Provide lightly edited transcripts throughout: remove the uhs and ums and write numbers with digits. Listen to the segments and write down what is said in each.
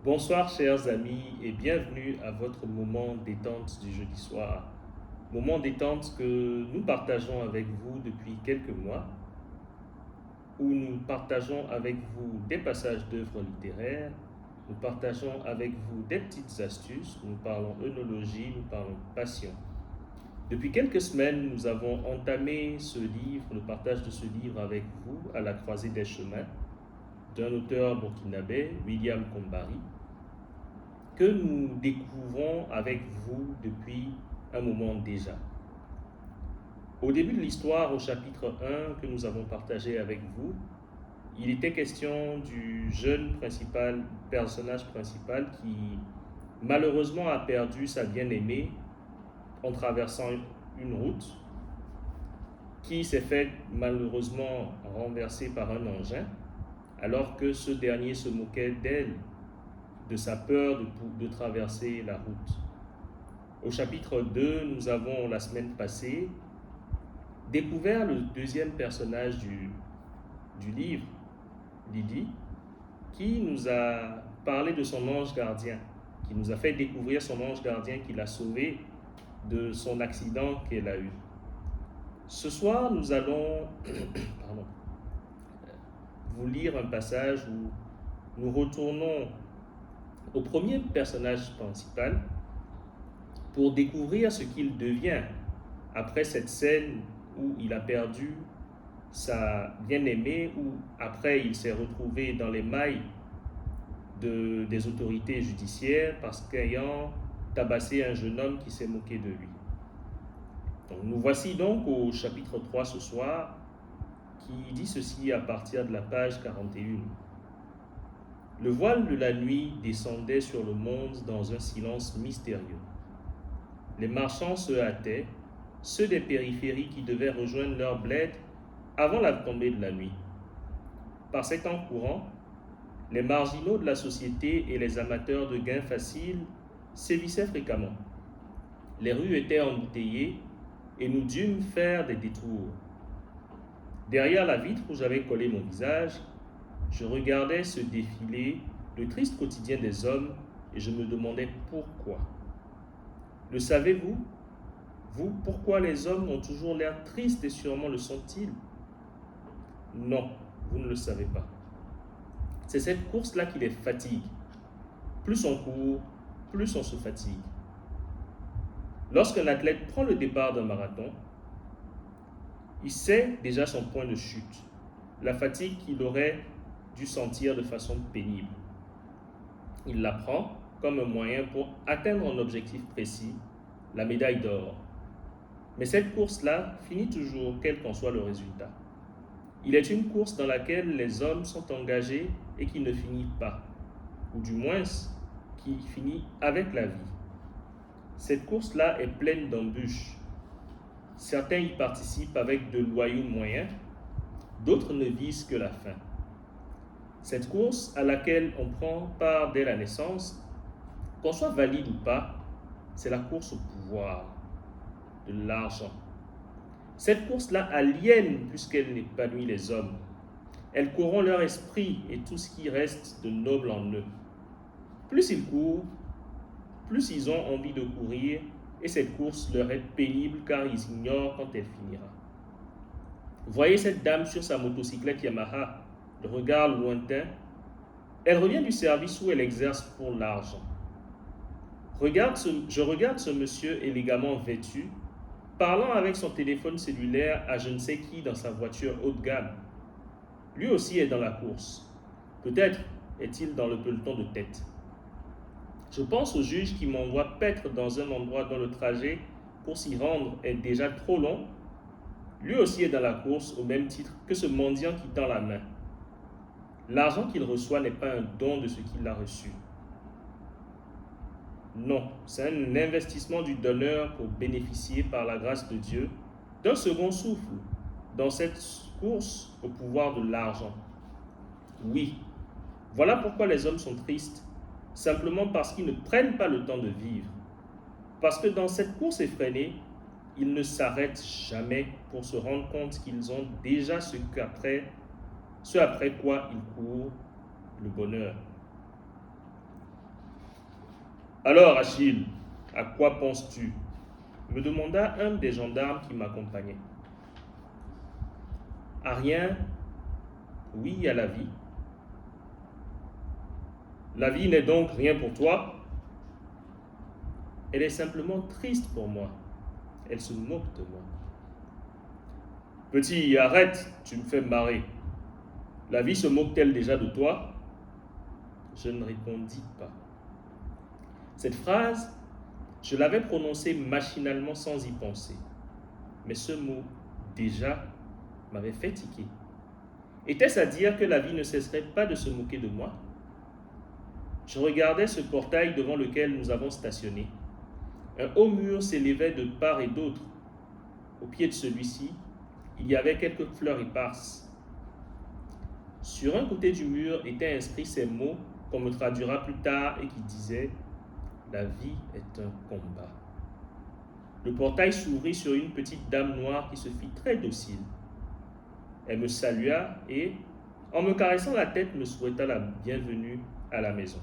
Bonsoir chers amis et bienvenue à votre moment détente du jeudi soir. Moment détente que nous partageons avec vous depuis quelques mois, où nous partageons avec vous des passages d'œuvres littéraires, nous partageons avec vous des petites astuces, nous parlons œnologie, nous parlons passion. Depuis quelques semaines, nous avons entamé ce livre, le partage de ce livre avec vous à la croisée des chemins, d'un auteur burkinabé, William Kombari, que nous découvrons avec vous depuis un moment déjà. Au début de l'histoire, au chapitre 1 que nous avons partagé avec vous, il était question du jeune personnage principal qui malheureusement a perdu sa bien-aimée en traversant une route, qui s'est fait malheureusement renverser par un engin, alors que ce dernier se moquait d'elle, de sa peur de traverser la route. Au chapitre 2, nous avons la semaine passée découvert le deuxième personnage du livre, Lydie, qui nous a parlé de son ange gardien, qui nous a fait découvrir son ange gardien qui l'a sauvé de son accident qu'elle a eu. Ce soir, nous allons vous lire un passage où nous retournons au premier personnage principal pour découvrir ce qu'il devient après cette scène où il a perdu sa bien-aimée, où après il s'est retrouvé dans les mailles des autorités judiciaires parce qu'ayant tabassé un jeune homme qui s'est moqué de lui. Donc, nous voici donc au chapitre 3 ce soir, qui dit ceci à partir de la page 41. Le voile de la nuit descendait sur le monde dans un silence mystérieux. Les marchands se hâtaient, ceux des périphéries qui devaient rejoindre leur bled avant la tombée de la nuit. Par ces temps courants, les marginaux de la société et les amateurs de gains faciles sévissaient fréquemment. Les rues étaient embouteillées et nous dûmes faire des détours. Derrière la vitre où j'avais collé mon visage, je regardais se défiler le triste quotidien des hommes et je me demandais pourquoi. Le savez-vous, vous, pourquoi les hommes ont toujours l'air tristes et sûrement le sont-ils? Non, vous ne le savez pas. C'est cette course-là qui les fatigue. Plus on court, plus on se fatigue. Lorsqu'un athlète prend le départ d'un marathon, il sait déjà son point de chute, la fatigue qu'il aurait dû sentir de façon pénible. Il la prend comme un moyen pour atteindre un objectif précis, la médaille d'or. Mais cette course-là finit toujours, quel qu'en soit le résultat. Il est une course dans laquelle les hommes sont engagés et qui ne finit pas, ou du moins qui finit avec la vie. Cette course-là est pleine d'embûches. Certains y participent avec de loyaux moyens, d'autres ne visent que la fin. Cette course à laquelle on prend part dès la naissance, qu'on soit valide ou pas, c'est la course au pouvoir, de l'argent. Cette course-là aliène puisqu'elle épanouit les hommes. Elle corrompt leur esprit et tout ce qui reste de noble en eux. Plus ils courent, plus ils ont envie de courir et cette course leur est pénible car ils ignorent quand elle finira. Voyez cette dame sur sa motocyclette Yamaha, le regard lointain. Elle revient du service où elle exerce pour l'argent. Je regarde ce monsieur élégamment vêtu, parlant avec son téléphone cellulaire à je ne sais qui dans sa voiture haut de gamme. Lui aussi est dans la course. Peut-être est-il dans le peloton de tête. Je pense au juge qui m'envoie paître dans un endroit dont le trajet pour s'y rendre est déjà trop long. Lui aussi est dans la course au même titre que ce mendiant qui tend la main. L'argent qu'il reçoit n'est pas un don de ce qu'il a reçu. Non, c'est un investissement du donneur pour bénéficier par la grâce de Dieu d'un second souffle dans cette course au pouvoir de l'argent. Oui, voilà pourquoi les hommes sont tristes, simplement parce qu'ils ne prennent pas le temps de vivre. Parce que dans cette course effrénée, ils ne s'arrêtent jamais pour se rendre compte qu'ils ont déjà ce après quoi ils courent, le bonheur. Alors, Achille, à quoi penses-tu? Me demanda un des gendarmes qui m'accompagnait. À rien, oui à la vie. La vie n'est donc rien pour toi. Elle est simplement triste pour moi. Elle se moque de moi. Petit, arrête, tu me fais marrer. La vie se moque-t-elle déjà de toi? Je ne répondis pas. Cette phrase, je l'avais prononcée machinalement sans y penser. Mais ce mot, déjà, m'avait fait tiquer. Était-ce à dire que la vie ne cesserait pas de se moquer de moi? Je regardais ce portail devant lequel nous avons stationné. Un haut mur s'élevait de part et d'autre. Au pied de celui-ci, il y avait quelques fleurs éparses. Sur un côté du mur étaient inscrits ces mots qu'on me traduira plus tard et qui disaient « La vie est un combat ». Le portail s'ouvrit sur une petite dame noire qui se fit très docile. Elle me salua et, en me caressant la tête, me souhaita la bienvenue à la maison.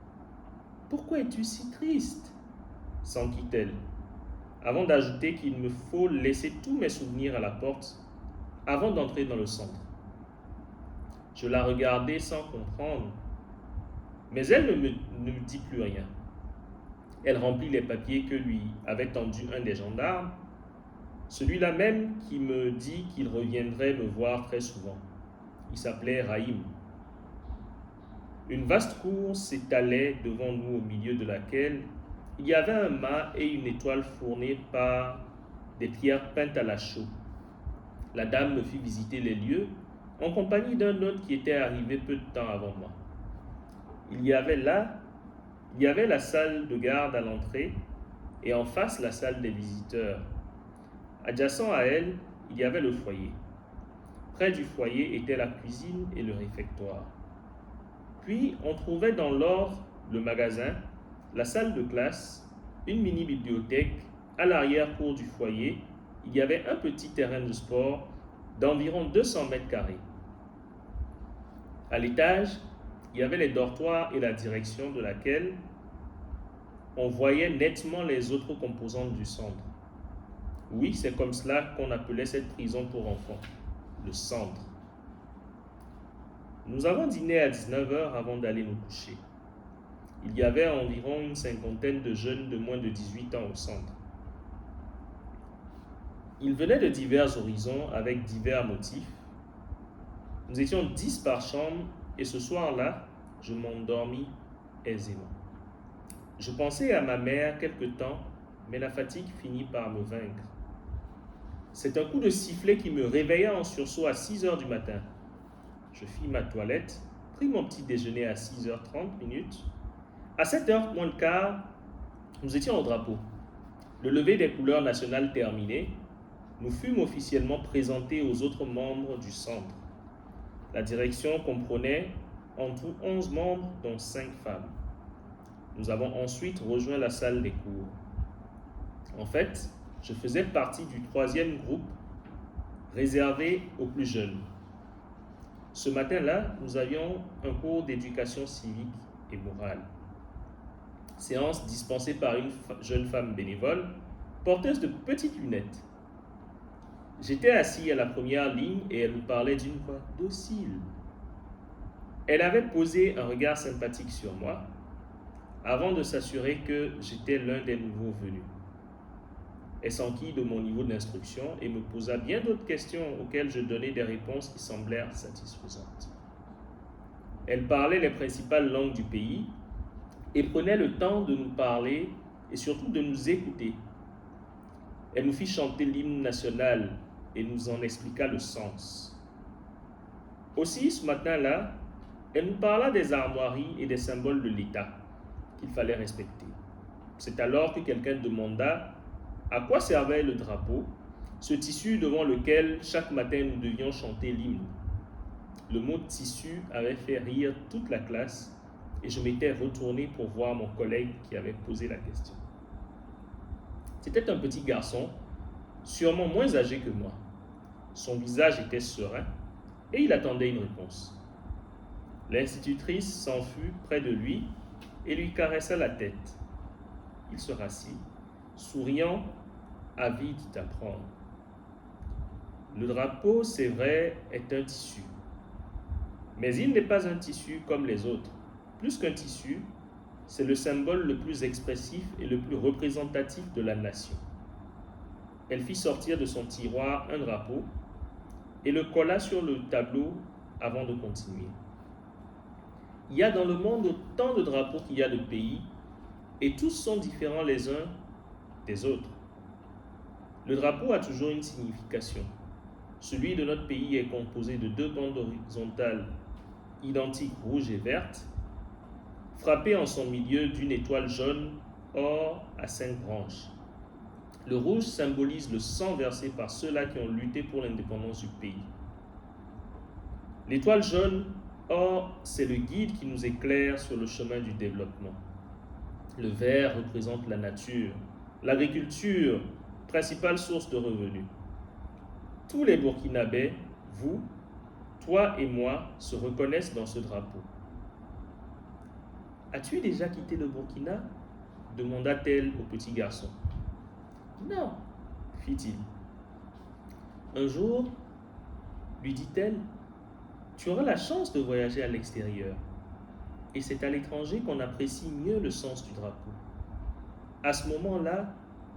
« Pourquoi es-tu si triste ?» s'enquit-elle, avant d'ajouter qu'il me faut laisser tous mes souvenirs à la porte avant d'entrer dans le centre. Je la regardai sans comprendre, mais elle ne me dit plus rien. Elle remplit les papiers que lui avait tendus un des gendarmes, celui-là même qui me dit qu'il reviendrait me voir très souvent. Il s'appelait Raïm. Une vaste cour s'étalait devant nous au milieu de laquelle il y avait un mât et une étoile fournées par des pierres peintes à la chaux. La dame me fit visiter les lieux en compagnie d'un autre qui était arrivé peu de temps avant moi. Il y avait la salle de garde à l'entrée et en face la salle des visiteurs. Adjacent à elle, il y avait le foyer. Près du foyer était la cuisine et le réfectoire. Puis on trouvait dans l'ordre le magasin, la salle de classe, une mini-bibliothèque. À l'arrière-cour du foyer, il y avait un petit terrain de sport d'environ 200 mètres carrés. À l'étage, il y avait les dortoirs et la direction de laquelle on voyait nettement les autres composantes du centre. Oui, c'est comme cela qu'on appelait cette prison pour enfants, le centre. Nous avons dîné à 19h avant d'aller nous coucher. Il y avait environ une cinquantaine de jeunes de moins de 18 ans au centre. Ils venaient de divers horizons avec divers motifs. Nous étions 10 par chambre et ce soir-là, je m'endormis aisément. Je pensais à ma mère quelque temps, mais la fatigue finit par me vaincre. C'est un coup de sifflet qui me réveilla en sursaut à 6h du matin. Je fis ma toilette, pris mon petit déjeuner à 6h30. À 7h moins le quart, nous étions au drapeau. Le lever des couleurs nationales terminé, nous fûmes officiellement présentés aux autres membres du centre. La direction comprenait en tout 11 membres, dont 5 femmes. Nous avons ensuite rejoint la salle des cours. En fait, je faisais partie du 3e groupe réservé aux plus jeunes. Ce matin-là, nous avions un cours d'éducation civique et morale. Séance dispensée par une jeune femme bénévole, porteuse de petites lunettes. J'étais assis à la première ligne et elle me parlait d'une voix docile. Elle avait posé un regard sympathique sur moi avant de s'assurer que j'étais l'un des nouveaux venus. Elle s'enquit de mon niveau d'instruction et me posa bien d'autres questions auxquelles je donnais des réponses qui semblèrent satisfaisantes. Elle parlait les principales langues du pays et prenait le temps de nous parler et surtout de nous écouter. Elle nous fit chanter l'hymne national et nous en expliqua le sens. Aussi, ce matin-là, elle nous parla des armoiries et des symboles de l'État qu'il fallait respecter. C'est alors que quelqu'un demanda à quoi servait le drapeau, ce tissu devant lequel chaque matin nous devions chanter l'hymne. Le mot tissu avait fait rire toute la classe et je m'étais retourné pour voir mon collègue qui avait posé la question. C'était un petit garçon, sûrement moins âgé que moi. Son visage était serein et il attendait une réponse. L'institutrice s'en fut près de lui et lui caressa la tête. Il se rassit, souriant, avide d'apprendre. Le drapeau, c'est vrai, est un tissu. Mais il n'est pas un tissu comme les autres. Plus qu'un tissu, c'est le symbole le plus expressif et le plus représentatif de la nation. Elle fit sortir de son tiroir un drapeau et le colla sur le tableau avant de continuer. Il y a dans le monde autant de drapeaux qu'il y a de pays, et tous sont différents les uns des autres. Le drapeau a toujours une signification. Celui de notre pays est composé de 2 bandes horizontales identiques rouges et vertes, frappées en son milieu d'une étoile jaune or à 5 branches. Le rouge symbolise le sang versé par ceux-là qui ont lutté pour l'indépendance du pays. L'étoile jaune, or, c'est le guide qui nous éclaire sur le chemin du développement. Le vert représente la nature, l'agriculture, principale source de revenus. Tous les Burkinabés, vous, toi et moi, se reconnaissent dans ce drapeau. As-tu déjà quitté le Burkina? Demanda-t-elle au petit garçon. Non, fit-il. Un jour, lui dit-elle, tu auras la chance de voyager à l'extérieur. Et c'est à l'étranger qu'on apprécie mieux le sens du drapeau. À ce moment-là,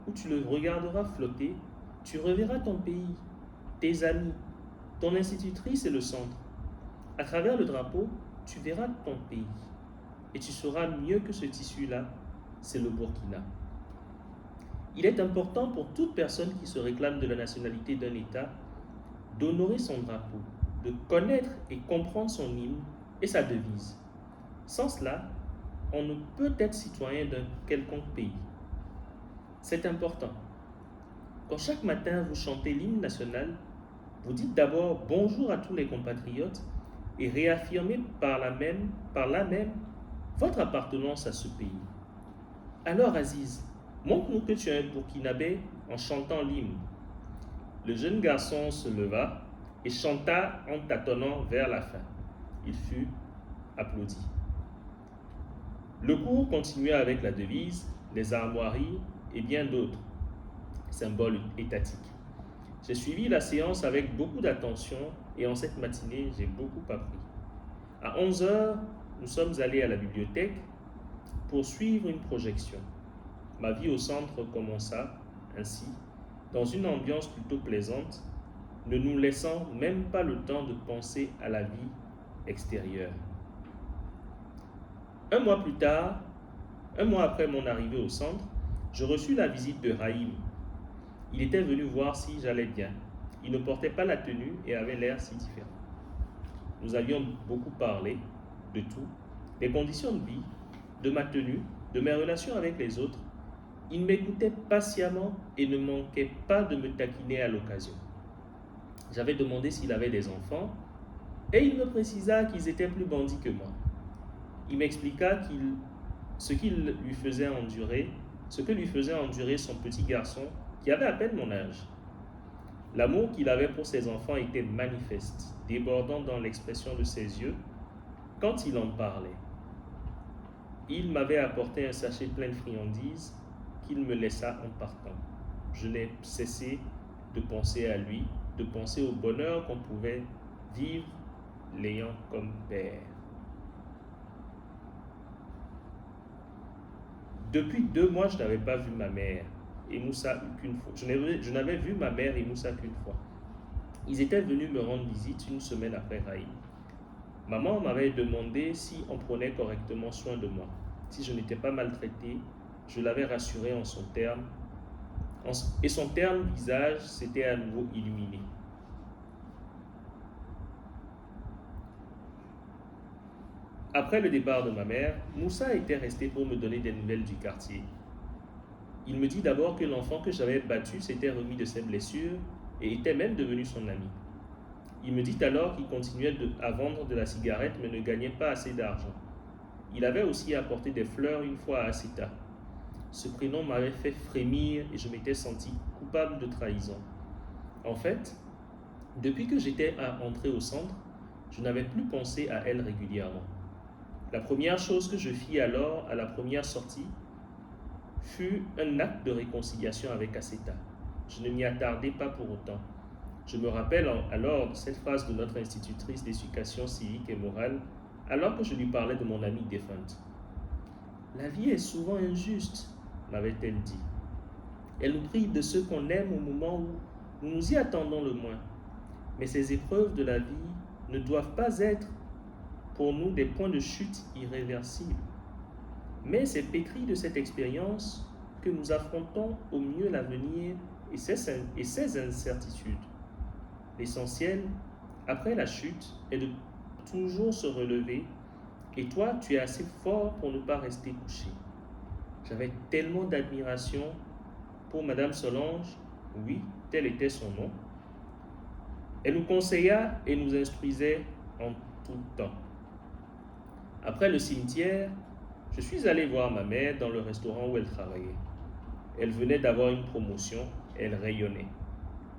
où tu le regarderas flotter, tu reverras ton pays, tes amis, ton institutrice et le centre. À travers le drapeau, tu verras ton pays. Et tu sauras mieux que ce tissu-là, c'est le Burkina. Il est important pour toute personne qui se réclame de la nationalité d'un État d'honorer son drapeau, de connaître et comprendre son hymne et sa devise. Sans cela, on ne peut être citoyen d'un quelconque pays. C'est important. Quand chaque matin vous chantez l'hymne national, vous dites d'abord bonjour à tous les compatriotes et réaffirmez par là même votre appartenance à ce pays. Alors Aziz, montre-nous que tu es un Burkinabé en chantant l'hymne. Le jeune garçon se leva et chanta en tâtonnant vers la fin. Il fut applaudi. Le cours continua avec la devise, les armoiries et bien d'autres symboles étatiques. J'ai suivi la séance avec beaucoup d'attention et en cette matinée, j'ai beaucoup appris. À 11 heures, nous sommes allés à la bibliothèque pour suivre une projection. Ma vie au centre commença ainsi, dans une ambiance plutôt plaisante, ne nous laissant même pas le temps de penser à la vie extérieure. Un mois après mon arrivée au centre, je reçus la visite de Raïm. Il était venu voir si j'allais bien. Il ne portait pas la tenue et avait l'air si différent. Nous avions beaucoup parlé de tout, des conditions de vie, de ma tenue, de mes relations avec les autres. Il m'écoutait patiemment et ne manquait pas de me taquiner à l'occasion. J'avais demandé s'il avait des enfants et il me précisa qu'ils étaient plus bandits que moi. Il m'expliqua ce que lui faisait endurer son petit garçon qui avait à peine mon âge. L'amour qu'il avait pour ses enfants était manifeste, débordant dans l'expression de ses yeux quand il en parlait. Il m'avait apporté un sachet plein de friandises qu'il me laissa en partant. Je n'ai cessé de penser à lui, de penser au bonheur qu'on pouvait vivre l'ayant comme père. Depuis 2 mois, je n'avais pas vu ma mère et Moussa qu'une fois. Je n'avais vu ma mère et Moussa qu'une fois. Ils étaient venus me rendre visite une semaine après Raïm. Maman m'avait demandé si on prenait correctement soin de moi. Si je n'étais pas maltraité, je l'avais rassuré en son terme. Et son terne visage s'était à nouveau illuminé. Après le départ de ma mère, Moussa était resté pour me donner des nouvelles du quartier. Il me dit d'abord que l'enfant que j'avais battu s'était remis de ses blessures et était même devenu son ami. Il me dit alors qu'il continuait à vendre de la cigarette mais ne gagnait pas assez d'argent. Il avait aussi apporté des fleurs une fois à Asita. Ce prénom m'avait fait frémir et je m'étais senti coupable de trahison. En fait, depuis que j'étais entré au centre, je n'avais plus pensé à elle régulièrement. La première chose que je fis alors, à la première sortie, fut un acte de réconciliation avec Aceta. Je ne m'y attardai pas pour autant. Je me rappelle alors de cette phrase de notre institutrice d'éducation civique et morale, alors que je lui parlais de mon amie défunte. La vie est souvent injuste, m'avait-elle dit. Elle nous prive de ceux qu'on aime au moment où nous nous y attendons le moins. Mais ces épreuves de la vie ne doivent pas être pour nous des points de chute irréversibles. Mais c'est pétri de cette expérience que nous affrontons au mieux l'avenir et ses incertitudes. L'essentiel, après la chute, est de toujours se relever, et toi, tu es assez fort pour ne pas rester couché. J'avais tellement d'admiration pour Madame Solange, oui, tel était son nom. Elle nous conseilla et nous instruisait en tout temps. Après le cimetière, je suis allé voir ma mère dans le restaurant où elle travaillait. Elle venait d'avoir une promotion, elle rayonnait.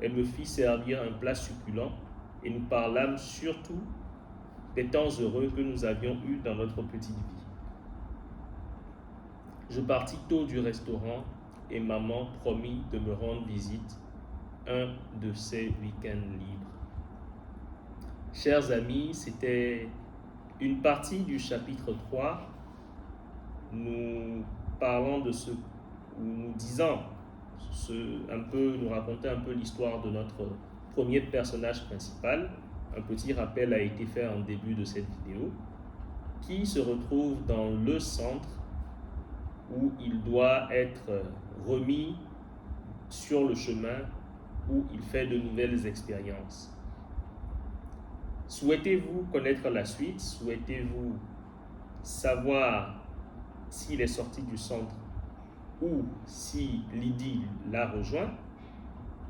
Elle me fit servir un plat succulent et nous parlâmes surtout des temps heureux que nous avions eus dans notre petite vie. Je partis tôt du restaurant et maman promit de me rendre visite un de ces week-ends libres. Chers amis, c'était une partie du chapitre 3. Nous parlons de ce, ou nous disons, nous raconter un peu l'histoire de notre premier personnage principal. Un petit rappel a été fait en début de cette vidéo, qui se retrouve dans le centre où il doit être remis sur le chemin où il fait de nouvelles expériences. Souhaitez-vous connaître la suite? Souhaitez-vous savoir s'il est sorti du centre ou si Lydie l'a rejoint?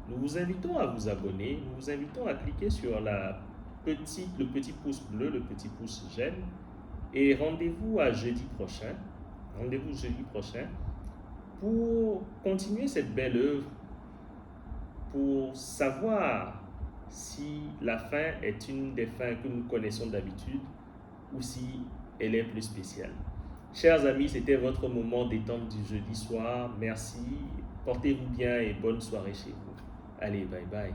Nous vous invitons à vous abonner, nous vous invitons à cliquer sur le petit pouce bleu, le petit pouce j'aime, et rendez-vous jeudi prochain pour continuer cette belle œuvre, pour savoir si la fin est une des fins que nous connaissons d'habitude ou si elle est plus spéciale. Chers amis, c'était votre moment détente du jeudi soir. Merci, portez-vous bien et bonne soirée chez vous. Allez, bye bye.